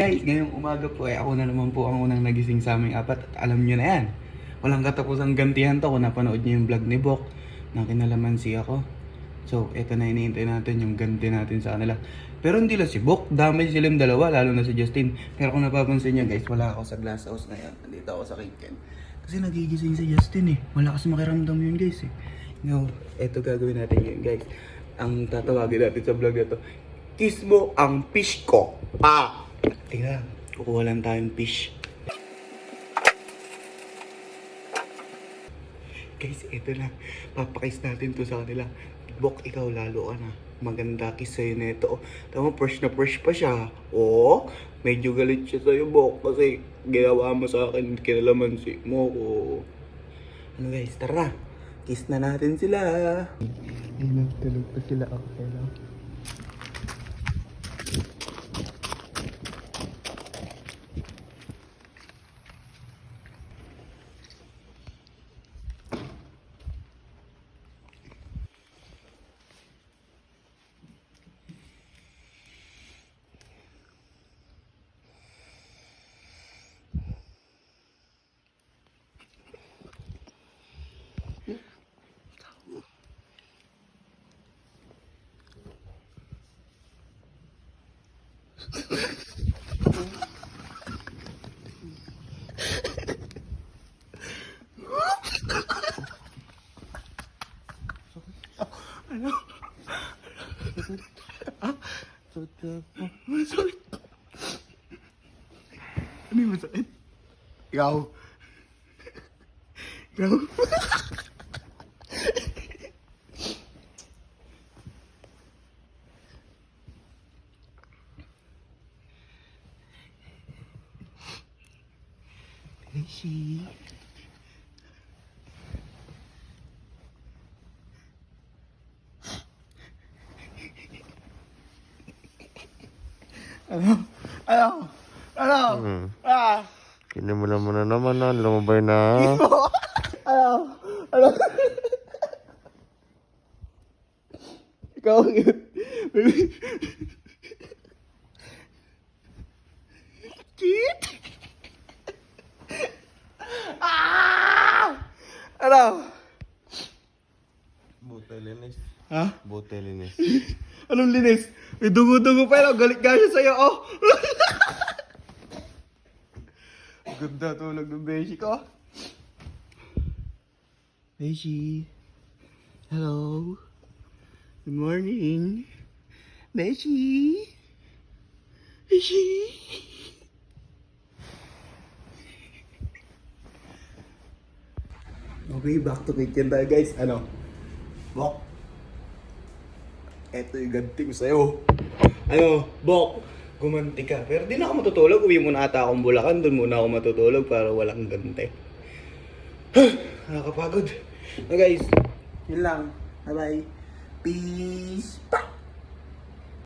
Guys, ngayong umaga po ako na naman po ang unang nagising sa aming apat at alam nyo na yan. Walang katapusang gantihan to kung napanood nyo yung vlog ni Bok na kinalamansi ako. So, eto na hinihintay natin yung ganti natin sa kanila. Pero hindi lang si Bok, damay silang dalawa, lalo na si Justin. Pero kung napapansin nyo guys, wala ako sa glass house na yan. Nandito ako sa kitchen. Kasi nagigising si Justin eh. Malakas makiramdam yun guys eh. No, eto gagawin natin yun guys. Ang tatawagin natin sa vlog na to, kiss mo ang fish ko. Tingnan, kukuha lang tayong fish. Guys, ito na. Papakiss natin to sa kanila. Bok, ikaw lalo ka na. Maganda kiss sa'yo na ito. Tama, fresh na fresh pa siya. Oo, medyo galit siya sa'yo, Bok. Kasi ginawa mo sa akin, kinalamansi mo ko. Ano guys, tara. Kiss na natin sila. Ayun, tulog pa sila. Okay lang. Ano? Masakit. Ano yung masakit? Ikaw. Ikaw. Beshi. Ano? Kinimulan mo na naman na, lumabay na. Ano? Ikaw ang cute. Baby. Cute? Ano? Buti linis. Ha? Buti linis. Anong linis? May dugo-dugo pa yun. Galit ka siya sa'yo, oh. Ganda tulog ng Beshi ko. Beshi. Hello. Good morning. Beshi. Beshi. Okay, back to kitchen tayo guys. Ano? Bok. Eto yung ganti ko sa'yo. Ano? Bok. Gumanti ka. Pero di na ako matutulog. Uwi muna ata akong Bulacan. Doon muna ako matutulog para walang ganti. Nakakapagod. So guys, yun lang. Bye-bye. Peace.